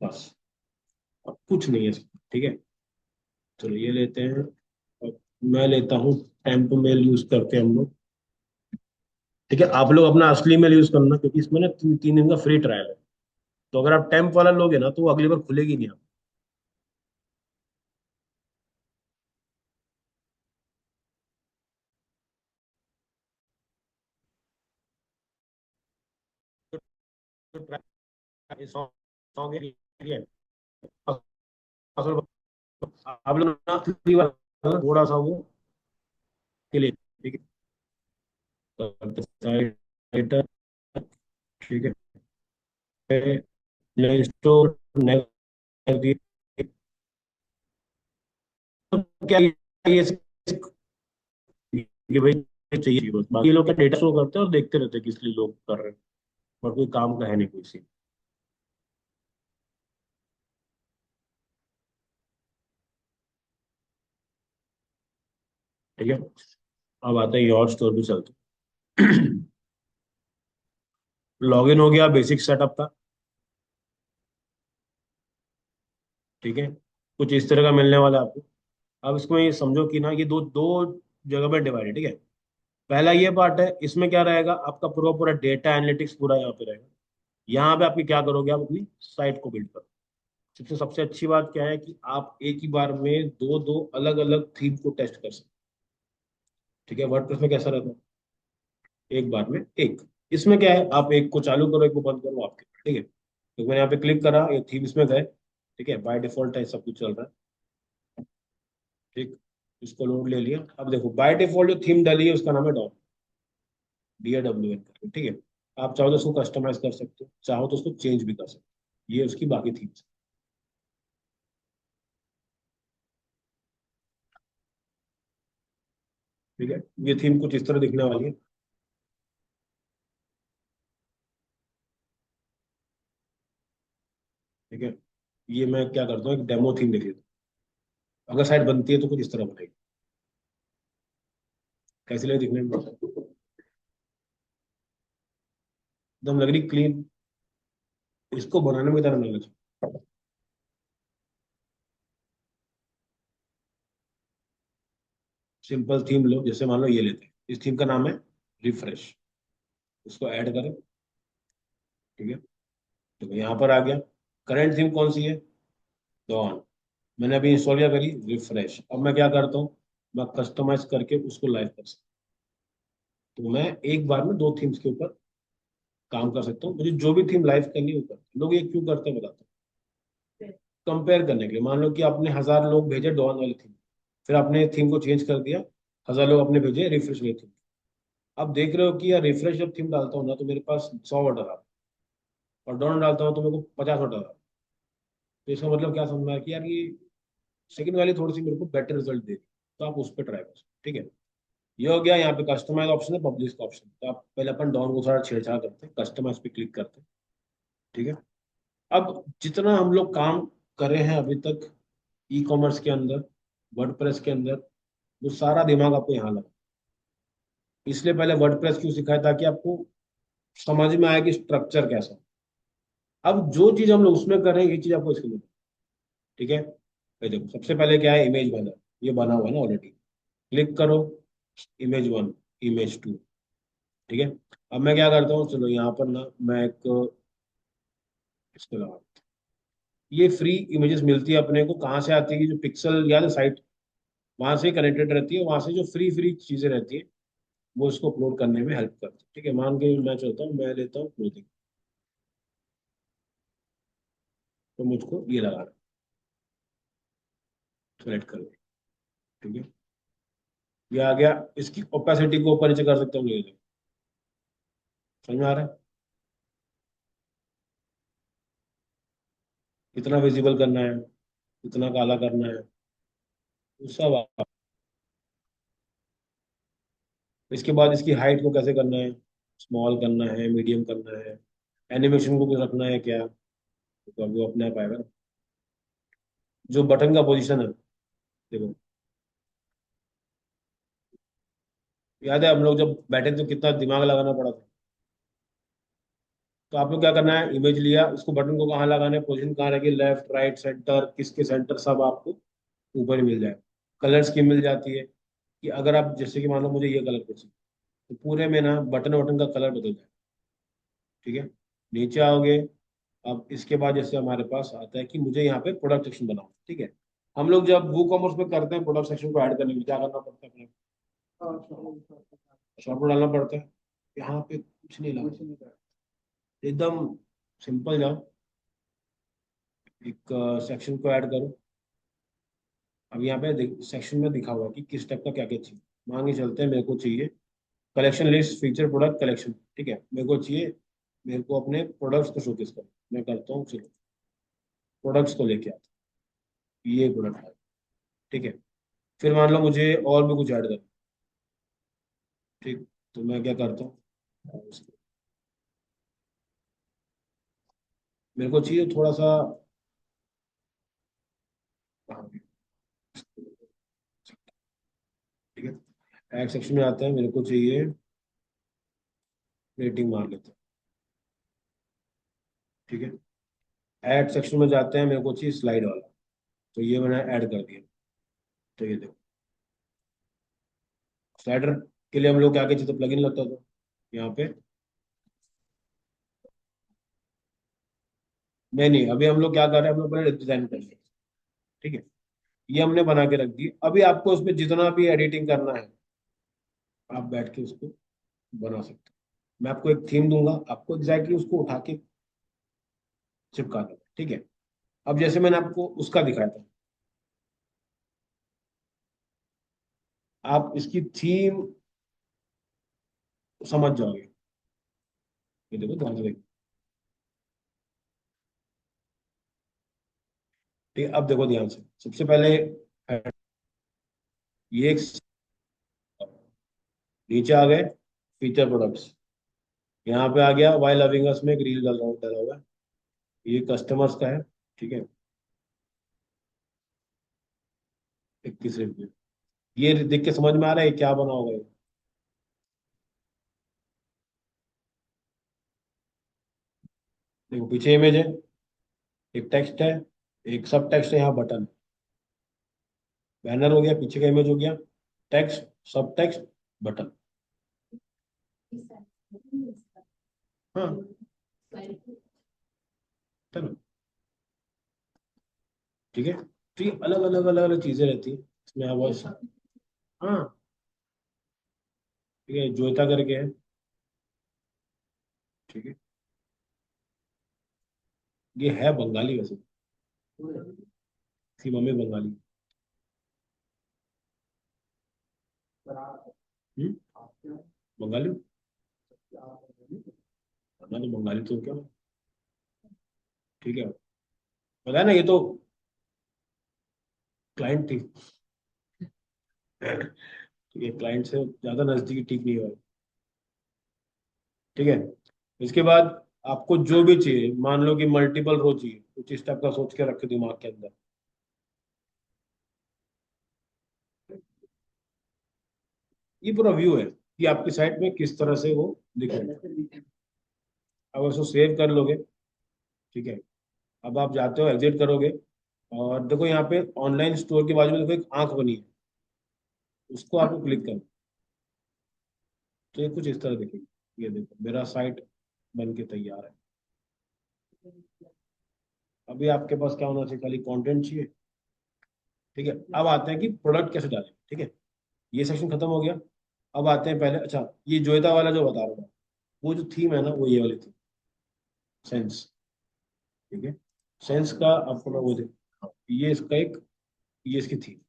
बस, और कुछ नहीं है इसमें। ठीक है, चलो ये लेते हैं। और मैं लेता हूँ, टेम्प मेल यूज करते हैं हम लोग। ठीक है, आप लोग अपना असली मेल यूज करना, क्योंकि इसमें ना 3 दिन का फ्री ट्रायल है। तो अगर आप टेम्प वाला लोगे ना, तो वो अगली बार खुलेगी नहीं। आप सॉन्ग आप लोग ना फ्री वाला थोड़ा सा वो के लिए। ठीक है, राइटर, ठीक है, प्ले स्टोर नए कर दिए। तो क्या ये कि भाई चाहिए बस, बाकी लोग का डेटा शो करते हैं और देखते रहते हैं किस लिए लोग कर रहे हैं, और कोई काम का है नहीं कोई सी। ठीक है, अब आते हैं योर स्टोर भी चलते लॉगिन हो गया बेसिक सेटअप का। ठीक है, कुछ इस तरह का मिलने वाला है आपको। अब इसको ये समझो कि ना, ये दो दो जगह में डिवाइड है। ठीक है, पहला ये पार्ट है, इसमें क्या रहेगा, आपका पूरा पूरा डेटा एनालिटिक्स पूरा यहाँ पे रहेगा। यहाँ पे आपकी क्या करोगे, आप अपनी साइट को बिल्ड करो। सबसे सबसे अच्छी बात क्या है कि आप एक ही बार में दो दो अलग अलग थीम को टेस्ट कर सकते हो। ठीक है, वर्डप्रेस में कैसा रहता है, एक बार में एक। इसमें क्या है, आप एक को चालू करो, एक को बंद करो, आपके। ठीक है, तो मैंने यहाँ पे क्लिक करा, ये थीम इसमें गए। ठीक है, बाय डिफॉल्ट है, सब कुछ चल रहा है। ठीक, इसको लोड ले लिया। अब देखो, बाय डिफॉल्ट जो थीम डाली है उसका नाम है डॉट, DAWN करके। ठीक है, आप चाहो तो उसको कस्टमाइज कर सकते हो, चाहो तो उसको चेंज भी कर सकते हो। ये उसकी बाकी थीम्स। ठीक है, ये थीम कुछ इस तरह दिखने वाली है। ठीक है, ये मैं क्या करता हूँ, एक डेमो थीम लिख लेता हूँ। अगर साइट बनती है तो कुछ इस तरह बनेगी। कैसी लगे दिखने में? एकदम लग रही क्लीन। इसको बनाने में कितना नॉलेज। सिंपल थीम लो, जैसे मान लो ये लेते हैं, इस थीम का नाम है रिफ्रेश। इसको ऐड करें। ठीक है, तो यहाँ पर आ गया। करंट थीम कौन सी है? डॉन। मैंने अभी इंस्टॉल किया करी रिफ्रेश। अब मैं क्या करता हूँ, मैं कस्टमाइज करके उसको लाइव कर सकता हूँ। तो मैं एक बार में दो थीम्स के ऊपर काम कर सकता हूँ। मुझे जो भी थीम लाइव करनी है वो करता हूँ। लोग ये क्यों करते हैं बताता हूँ। कंपेयर करने के लिए, मान लो कि आपने 1000 लोग भेजे डॉन वाली थीम, फिर आपने थीम को चेंज कर दिया, 1000 लोग अपने भेजे रिफ्रेश वाली थीम। अब देख रहे हो कि यार रिफ्रेश जब थीम डालता हूँ ना तो मेरे पास 100 ऑर्डर आ रहा है, और डॉन डालता हूँ तो मेरे को 50 ऑर्डर आ रहा है। तो इसका मतलब क्या समझ में आया कि यार ये सेकंड वाली थोड़ी सी मेरे को बेटर रिजल्ट दे रही है। तो आप उस पर ट्राई करो। ठीक है, ये हो गया। यहाँ पे कस्टमाइज ऑप्शन है, पब्लिश का ऑप्शन। तो आप पहले अपन डॉन को थोड़ा छेड़छाड़ करते हैं, कस्टमाइज पे क्लिक करते हैं। ठीक है, अब जितना हम लोग काम करे हैं अभी तक ई कॉमर्स के अंदर, वर्डप्रेस के अंदर, वो सारा दिमाग आपको यहाँ लगा। इसलिए पहले वर्डप्रेस क्यों सिखाया, ताकि आपको समझ में आए कि स्ट्रक्चर कैसा है। अब जो चीज हम लोग उसमें कर रहे हैं ये चीज आपको इसके अंदर। ठीक है, ये देखो सबसे पहले क्या है, इमेज बना। ये बना हुआ है ना ऑलरेडी। क्लिक करो, इमेज 1, इमेज 2। ठीक है, अब मैं क्या करता हूँ, चलो यहाँ पर ना मैं एक इसको लगा। ये फ्री इमेजेस मिलती है अपने को, कहाँ से आती है? कि जो पिक्सल या साइट, वहां से कनेक्टेड रहती है। वहां से जो फ्री फ्री चीजें रहती है वो इसको अपलोड करने में हेल्प करती है। ठीक है, मान के मैं चाहता हूँ, मैं लेता हूँ क्लोथिंग, तो मुझको ये लगाना, सेलेक्ट कर। ठीक है, ये आ गया। इसकी ओपेसिटी को ऊपर नीचे कर सकता हूँ, ये देखो। समझ में आ रहा है? कितना विजिबल करना है, कितना काला करना है, वो सब इसके बाद इसकी हाइट को कैसे करना है, स्मॉल करना है, मीडियम करना है, एनिमेशन को कुछ रखना है क्या, तो वो अपने आप आएगा। जो बटन का पोजीशन है, देखो, याद है हम लोग जब बैठे थे तो कितना दिमाग लगाना पड़ा था। तो आपको क्या करना है, इमेज लिया, उसको बटन को कहाँ लगाना है, पोजीशन कहाँ रहेगी, लेफ्ट राइट सेंटर, किसके सेंटर, सब आपको ऊपर ही मिल जाए। कलर स्कीम मिल जाती है, कि अगर आप जैसे कि मान लो मुझे ये कलर चाहिए, तो पूरे में ना बटन बटन का कलर बदल जाए। ठीक है, नीचे आओगे। अब इसके बाद जैसे हमारे पास आता है कि मुझे यहाँ पे प्रोडक्ट सेक्शन बनाओ। ठीक है, हम लोग जब वो कॉमर्स में करते हैं प्रोडक्ट सेक्शन को ऐड करने के लिए क्या करना पड़ता है, अपने शॉर्ट में डालना पड़ता है। यहाँ पे कुछ नहीं लगा, कुछ नहीं कर। एकदम सिंपल। जाओ, एक सेक्शन को ऐड करो। अब यहाँ पे सेक्शन में दिखा हुआ है कि किस टाइप का क्या क्या चाहिए। मान के चलते हैं मेरे को चाहिए collection list feature product collection. ठीक है, मेरे को चाहिए, मेरे को अपने प्रोडक्ट्स को शोकेस करो। मैं करता हूँ, चलो प्रोडक्ट्स को लेके आता हूँ, ये प्रोडक्ट है। ठीक है, फिर मान लो मुझे और भी कुछ ऐड करना। ठीक, तो मैं क्या करता हूँ, मेरे को चाहिए थोड़ा सा, हाँ, ठीक है, ऐड सेक्शन में आते हैं, मेरे को चाहिए रेटिंग मार लेते हैं। ठीक है, ऐड सेक्शन में जाते हैं, मेरे को चाहिए स्लाइड वाला, तो ये मैंने ऐड कर दिया। तो ये देखो, स्लाइडर के लिए हम लोग क्या क्या चाहिए, तो प्लगइन लगता था यहाँ पे। नहीं नहीं, अभी हम लोग क्या कर रहे हैं, हम लोग पहले डिजाइन कर रहे हैं। ठीक है, ये हमने बना के रख दी। अभी आपको उसमें जितना भी एडिटिंग करना है, आप बैठ के उसको बना सकते हो। मैं आपको एक थीम दूंगा, आपको एग्जैक्टली उसको उठा के चिपका देना। ठीक है, अब जैसे मैंने आपको उसका दिखाया था, आप इसकी थीम समझ जाओगे। ये देखो ध्यान से देखो। ठीक है, अब देखो ध्यान से, सबसे पहले ये एक, नीचे आ गए फीचर प्रोडक्ट्स। यहाँ पे आ गया वाई लविंग अस में एक रील डला हुआ है, ये कस्टमर्स का है। ठीक है, 21 रुपये। ये देख के समझ में आ रहा है ये क्या बना होगा ये? देखो पीछे इमेज है, एक टेक्स्ट है, एक सब टेक्स्ट है, यहाँ बटन। बैनर हो गया, पीछे का इमेज हो गया, टेक्स्ट, सब टेक्स्ट, बटन। हाँ, चलो ठीक है। तो ये अलग अलग चीजें रहती है इसमें। आप बस, हाँ ठीक है, जोता करके है, ठीक है। ये है बंगाली वैसे, इसकी मम्मी बंगाली। पर आप हम्म, आप क्या बंगाली। आप मैं तो बंगाली तो क्या, ठीक है। पता है ना, ये तो क्लाइंट थी, ठीक है, क्लाइंट से ज्यादा नजदीकी ठीक नहीं है। ठीक है। इसके बाद आपको जो भी चाहिए, मान लो कि मल्टीपल रो चाहिए, कुछ इस टाइप का सोच के रखे दिमाग के अंदर। ये पूरा व्यू है कि आपकी साइट में किस तरह से वो दिखेगा। अब उसको सेव कर लोगे, ठीक है। अब आप जाते हो, एग्जिट करोगे, और देखो यहाँ पे ऑनलाइन स्टोर के बाजू में देखो एक आंख बनी है, उसको आपको क्लिक करना। तो ये कुछ इस तरह दिखेगी। ये देखो मेरा साइट बन के तैयार है। अभी आपके पास क्या होना चाहिए, खाली कंटेंट चाहिए। ठीक है। अब आते हैं कि प्रोडक्ट कैसे डालें। ठीक है, ये सेक्शन खत्म हो गया। अब आते हैं पहले, अच्छा ये जोएदा वाला जो बता रहा था, वो जो थीम है ना, वो ये वाली थी, सेंस। ठीक है, सेंस का आपको मैं वो दे, ये इसका एक, ये इसकी थी।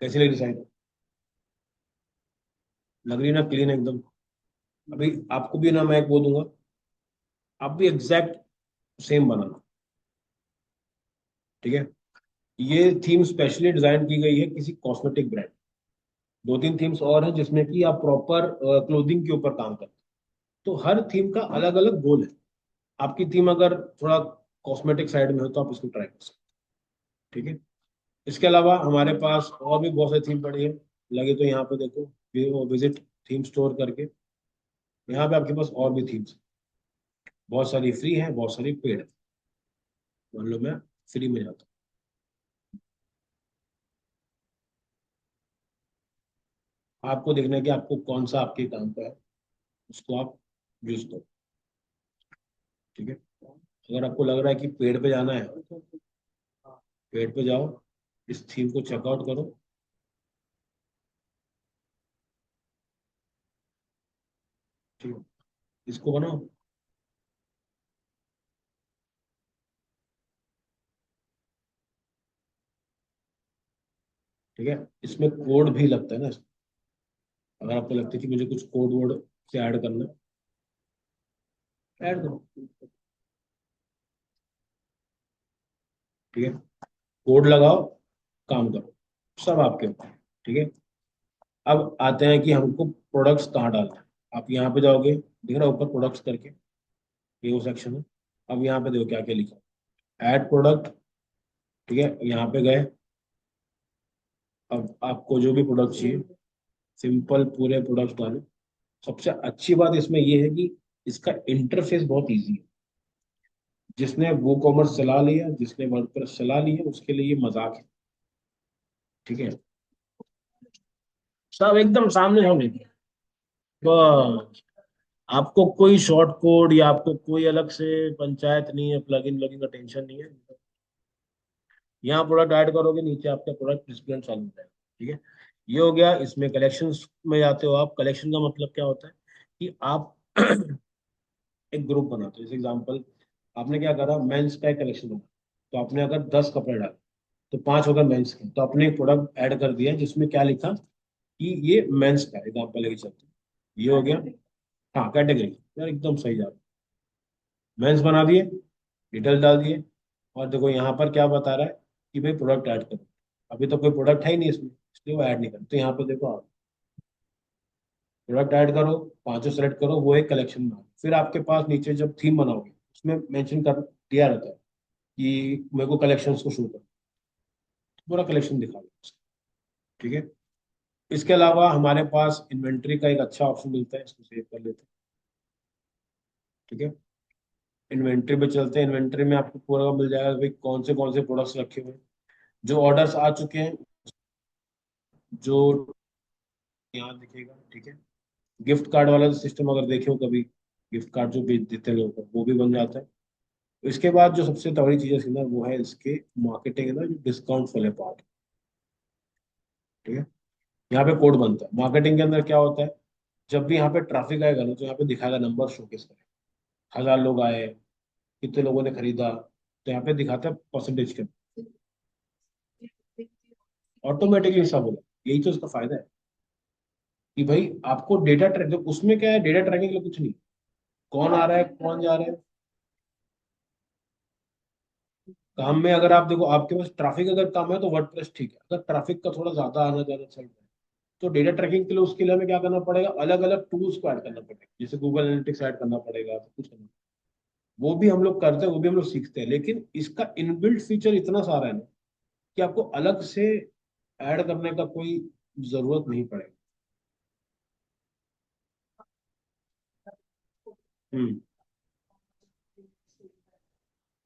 कैसी लग रही साइट, लग रही ना क्लीन एकदम। अभी आपको भी ना मैं एक वो दूंगा, आप भी एग्जैक्ट सेम बनाना। ठीक है। ये थीम स्पेशली डिजाइन की गई है किसी कॉस्मेटिक ब्रांड। दो तीन थीम्स और हैं जिसमें कि आप प्रॉपर क्लोथिंग के ऊपर काम करते हैं। तो हर थीम का अलग अलग गोल है। आपकी थीम अगर थोड़ा कॉस्मेटिक साइड में हो तो आप इसको ट्राई कर सकते हैं। ठीक है। इसके अलावा हमारे पास और भी बहुत सारी थीम पड़ी है। लगे तो यहाँ पे देखो, विजिट थीम स्टोर करके, यहाँ पे आपके पास और भी थीम्स, बहुत सारी फ्री है, बहुत सारी पेड है। मान लो मैं फ्री में जाता हूँ, आपको देखना है कि आपको कौन सा आपके काम का है, उसको आप यूज करो। ठीक है। अगर आपको लग रहा है कि पेड़ पे जाना है, पेड़ पे जाओ, इस थीम को चेकआउट करो। ठीक है, इसको बनाओ। ठीक है, इसमें कोड भी लगता है ना। अगर आपको लगता है कि मुझे कुछ कोड वोड से ऐड करना है, ऐड करो। ठीक है, कोड लगाओ, काम करो, सब आपके ऊपर। ठीक है। अब आते हैं कि हमको प्रोडक्ट्स कहाँ डालना है। आप यहाँ पे जाओगे, दिख रहा है ऊपर प्रोडक्ट्स करके, ये वो सेक्शन है। अब यहाँ पे देखो क्या क्या लिखा है, ऐड प्रोडक्ट। ठीक है, यहाँ पे गए। अब आपको जो भी प्रोडक्ट चाहिए, सिंपल पूरे प्रोडक्ट्स डालो। सबसे अच्छी बात इसमें ये है कि इसका इंटरफेस बहुत इजी है। जिसने वो कॉमर्स चला लिया, जिसने वर्डप्रेस चला लिया, उसके लिए ये मजाक है। ठीक है, सब एकदम सामने सामने। बस आपको कोई शॉर्ट कोड या आपको कोई अलग से पंचायत नहीं है, प्लगइन व्लगइन का टेंशन नहीं है। यहाँ प्रोडक्ट ऐड करोगे, नीचे आपका प्रोडक्ट डिस्प्ले चालू हो जाएगा। ठीक है, ये हो गया। इसमें कलेक्शंस में जाते हो आप। कलेक्शन का मतलब क्या होता है कि आप एक ग्रुप बनाते हो। जैसे एग्जांपल, आपने क्या करा, मेंस का एक कलेक्शन बना, तो आपने अगर 10 कपड़े डाले, तो 5 हो गए मेंस के, तो आपने एक प्रोडक्ट ऐड कर दिया जिसमें क्या लिखा कि ये मेंस का एग्जांपल लेके चलते हैं। ये हो गया, हाँ कैटेगरी, यार एकदम सही जा रहा है। मेंस बना दिए, डिटेल डाल दिए, और देखो यहाँ पर क्या बता रहा है कि भाई प्रोडक्ट ऐड करो। अभी तो कोई प्रोडक्ट है ही नहीं इसमें, इसलिए वो ऐड नहीं कर। तो यहाँ पे देखो आप प्रोडक्ट ऐड करो, पांचों सेलेक्ट करो, वो एक कलेक्शन बनाओ। फिर आपके पास नीचे जब थीम बनाओगे, उसमें मेंशन कर दिया रहता है कि मेरे को कलेक्शंस को शो करो, पूरा कलेक्शन दिखा दो। ठीक है। इसके अलावा हमारे पास इन्वेंट्री का एक अच्छा ऑप्शन मिलता है, इसको सेव कर लेते हैं। ठीक है, इन्वेंट्री पे चलते हैं। इन्वेंट्री में आपको पूरा मिल जाएगा भाई कौन से प्रोडक्ट्स रखे हुए हैं, जो ऑर्डर्स आ चुके हैं, जो यहाँ दिखेगा। ठीक है, गिफ्ट कार्ड वाला सिस्टम अगर देखे हो कभी, गिफ्ट कार्ड जो बेच देते हैं लोगों को, वो भी बन जाता है। इसके बाद जो सबसे तगड़ी चीज है ना, वो है इसके मार्केटिंग है ना, जो डिस्काउंट वाले पार्ट। ठीक है, यहाँ पे कोड बनता है। मार्केटिंग के अंदर क्या होता है, जब भी यहाँ पे ट्रैफिक आएगा ना, तो यहाँ पे दिखाएगा, नंबर शोकेस करेगा, 1000 लोग आए, कितने लोगों ने खरीदा, तो यहाँ पे दिखाता है परसेंटेज के, ऑटोमेटिकली सब होगा। यही तो इसका फायदा है कि भाई आपको डेटा ट्रैक, उसमें क्या है, डेटा ट्रैकिंग के लिए कुछ नहीं, कौन आ रहा है कौन जा रहा है। काम में अगर आप देखो, आपके पास ट्रैफिक अगर कम है तो वर्डप्रेस ठीक है। अगर ट्रैफिक का थोड़ा ज्यादा आना जाना चल रहा है, तो डेटा ट्रैकिंग के लिए, उसके लिए हमें क्या करना पड़ेगा, अलग अलग टूल्स को ऐड करना पड़ेगा, जैसे गूगल एनालिटिक्स ऐड करना पड़ेगा, तो कुछ करना। वो भी हम लोग करते हैं, वो भी हम लोग सीखते हैं, लेकिन इसका इनबिल्ट फीचर इतना सारा है ना कि आपको अलग से ऐड करने का कोई जरूरत नहीं पड़ेगा। हम्म।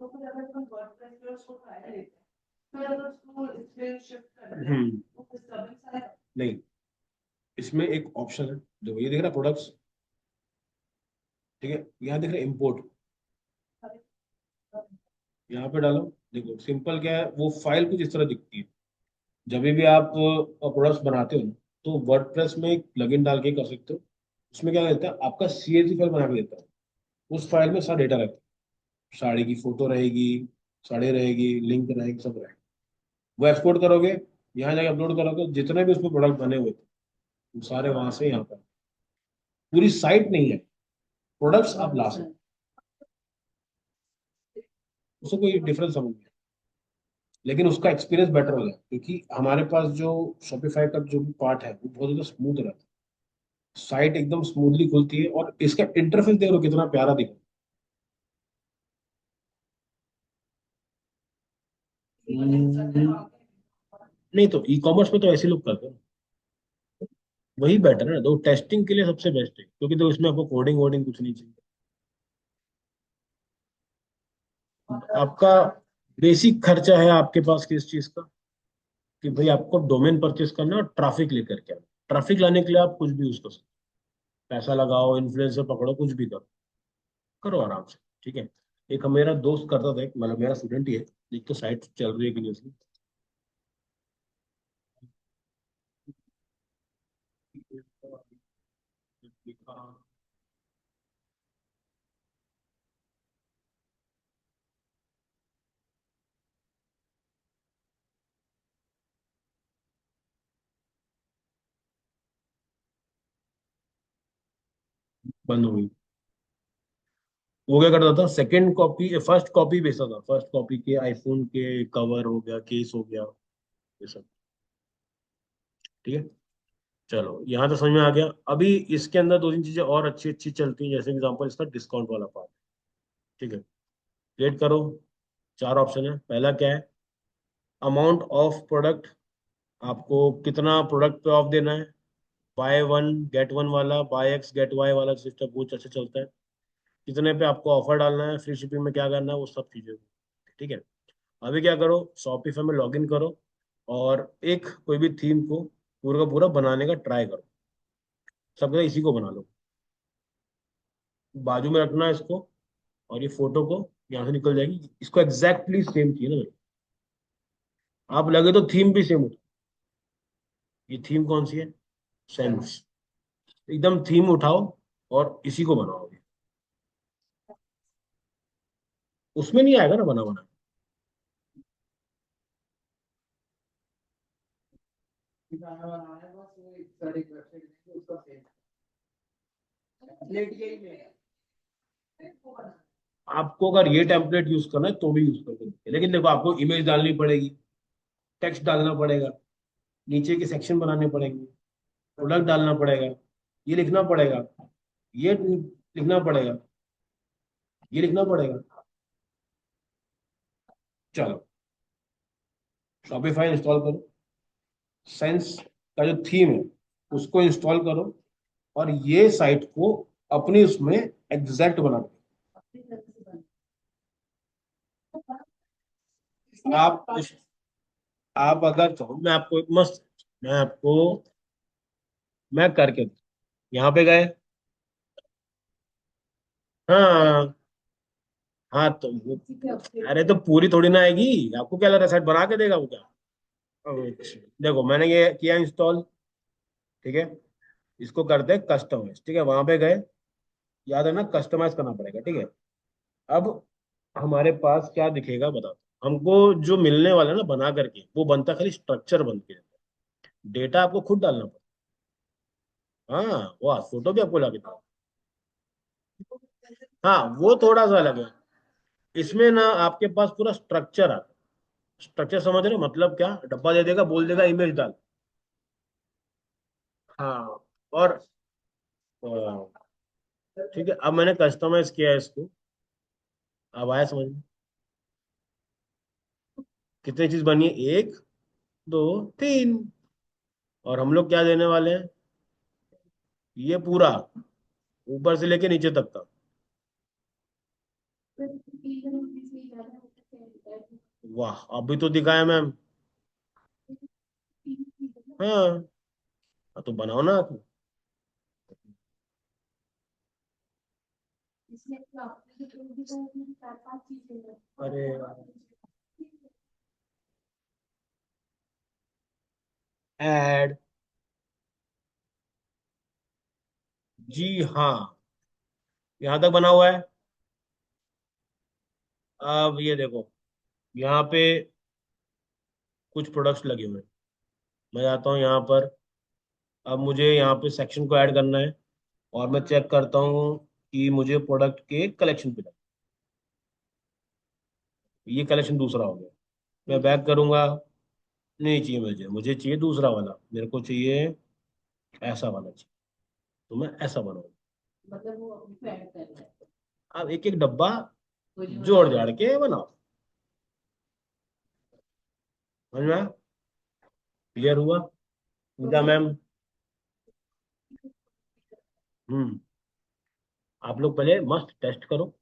तो फिर अगर तुम वर्डप्रेस पे उसको ट्रायल लेते हैं, फिर अगर उसको इसमें शिफ्ट करते हैं, हम्म। तो डिस्टर्बेंस आएगा। नहीं, इसमें एक ऑप्शन है, जो ये दिख रहा है प्रोडक्ट्स, ठीक है, यहाँ दिख रहा है इम्पोर्ट, यहाँ पे डालो। देखो सिंपल क्या है, वो फाइल कुछ इस तरह दिखती है। जब भी आप प्रोडक्ट्स बनाते हो ना, तो वर्डप्रेस में एक प्लगइन डाल के कर सकते हो। उसमें क्या रहता है, आपका सीएसवी फाइल बना के देता है। उस फाइल में सारा डेटा रहता है, साड़ी की फोटो रहेगी, साड़ी रहेगी, लिंक रहेगी, सब रहेगा। वो एक्सपोर्ट करोगे, यहाँ जाके अपलोड करोगे, जितने भी उसमें प्रोडक्ट बने हुए थे, वो सारे वहां से यहाँ पर, पूरी साइट नहीं है, प्रोडक्ट्स आप ला सकते हो। उससे कोई डिफरेंस समझ नहीं, लेकिन उसका एक्सपीरियंस बेटर हो जाए, क्योंकि हमारे पास जो शॉपिफाई का जो भी पार्ट है, वो बहुत ज्यादा स्मूथ रहता है। साइट एकदम स्मूथली खुलती है, और इसका इंटरफेस देख लो कितना प्यारा दिख रहा है। नहीं तो ई कॉमर्स में तो ऐसे लोग करते हैं, वही बेटर है। तो टेस्टिंग के लिए सबसे बेस्ट है, क्योंकि तो इसमें आपको कोडिंग वोडिंग कुछ नहीं चाहिए। आपका बेसिक खर्चा है आपके पास किस चीज का, कि भाई आपको डोमेन परचेस करना और ट्रैफिक लेकर के आना। ट्रैफिक लाने के लिए आप कुछ भी यूज कर सकते हो, पैसा लगाओ, इन्फ्लुएंसर पकड़ो, कुछ भी करो, करो आराम से। ठीक है, एक मेरा दोस्त करता था, एक मतलब मेरा स्टूडेंट ही है, एक तो साइट चल रही है कि नहीं उसकी, बंद हो गई। वो क्या करता था, सेकंड कॉपी, फर्स्ट कॉपी बेचता था, फर्स्ट कॉपी के आईफोन के कवर हो गया, केस हो गया, ये सब। ठीक है, चलो यहाँ तो समझ में आ गया। अभी इसके अंदर दो तीन चीजें और अच्छी अच्छी चलती हैं, जैसे एग्जांपल इसका डिस्काउंट वाला पार्ट। ठीक है, क्रिएट करो। चार ऑप्शन है। पहला क्या है, अमाउंट ऑफ प्रोडक्ट, आपको कितना प्रोडक्ट पे ऑफ देना है। बाय वन गेट वन वाला, बाय एक्स गेट वाई वाला सिस्टम बहुत अच्छा चलता है। कितने पे आपको ऑफर डालना है, फ्री शिपिंग में क्या करना है, वो सब चीजें। ठीक है, अभी क्या करो, शॉपिफाई में लॉग इन करो, और एक कोई भी थीम को पूरा का पूरा बनाने का ट्राई करो। सब इसी को बना लो, बाजू में रखना है इसको, और ये फोटो को यहाँ से निकल जाएगी, इसको एग्जैक्टली सेम चाहिए ना भाई। आप लगे तो थीम भी सेम हो। ये थीम कौन सी है, सेंस। एकदम थीम उठाओ और इसी को बनाओगे, उसमें नहीं आएगा ना बना बना। गाना बनाना है बस, वो एक सारी वेबसाइट देखी उसका सेम लेट यही है। आपको अगर ये टेम्पलेट यूज करना है तो भी यूज कर सकते हैं, लेकिन देखो आपको इमेज डालनी पड़ेगी, टेक्स्ट डालना पड़ेगा, नीचे के सेक्शन बनाने पड़ेंगे, प्रोडक्ट डालना पड़ेगा, ये लिखना पड़ेगा, ये लिखना पड़ेगा, ये लिखना पड़ेगा। चलो, शॉपिफाई इंस्टॉल करो, सेंस का जो थीम है उसको इंस्टॉल करो, और ये साइट को अपनी उसमें एग्जैक्ट बना दो। अपनी तरफ से बन आप आप अगर चाहो, मैं आपको एक मस्त, मैं आपको मैं करके दूं। यहाँ पे गए, हाँ हाँ, तो इसी पे अपडेट अरे तो कर पूरी थोड़ी ना आएगी। आपको क्या लग रहा है साइट बना के देगा वो क्या? अच्छा, देखो मैंने ये किया इंस्टॉल, ठीक है। इसको करते हैं कस्टमाइज, ठीक है, वहां पे गए, याद है ना, कस्टमाइज करना पड़ेगा, ठीक है। अब हमारे पास क्या दिखेगा बताओ। हमको जो मिलने वाला है ना बना करके, वो बनता खाली स्ट्रक्चर बन के, डेटा आपको खुद डालना पड़ेगा। हाँ, वाह, फोटो भी आपको लगे। हाँ, वो थोड़ा सा अलग है। इसमें ना आपके पास पूरा स्ट्रक्चर आता है। स्ट्रक्चर समझ रहे हो? मतलब क्या, डब्बा दे देगा, बोल देगा इमेज डाल। हाँ, और ठीक है, अब मैंने कस्टमाइज किया है इसको। अब आया समझ में? कितनी चीज बनी है? एक, दो, तीन। और हम लोग क्या देने वाले हैं? ये पूरा ऊपर से लेके नीचे तक का। वाह, अभी तो दिखाया मैम। हाँ, तो बनाओ ना आप। इसमें तो आपने जो भी कहा, चार पांच चीजें अरे ऐड, जी हाँ, यहाँ तक बना हुआ है। अब ये देखो, यहाँ पे कुछ प्रोडक्ट्स लगे हुए हैं। मैं जाता हूँ यहाँ पर। अब मुझे यहाँ पे सेक्शन को ऐड करना है, और मैं चेक करता हूँ कि मुझे प्रोडक्ट के कलेक्शन पे ये कलेक्शन दूसरा हो गया। मैं बैक करूंगा, नहीं चाहिए मुझे, मुझे चाहिए दूसरा वाला, मेरे को चाहिए ऐसा वाला चाहिए। तो मैं ऐसा बनाऊंगा। मतलब वो अपने पे ऐड कर रहा है। अब एक एक डब्बा वो जो जोड़ जाड़ के बनाओ। समझ में आया? क्लियर हुआ? पूजा मैम। हम्म, आप लोग पहले मस्त टेस्ट करो।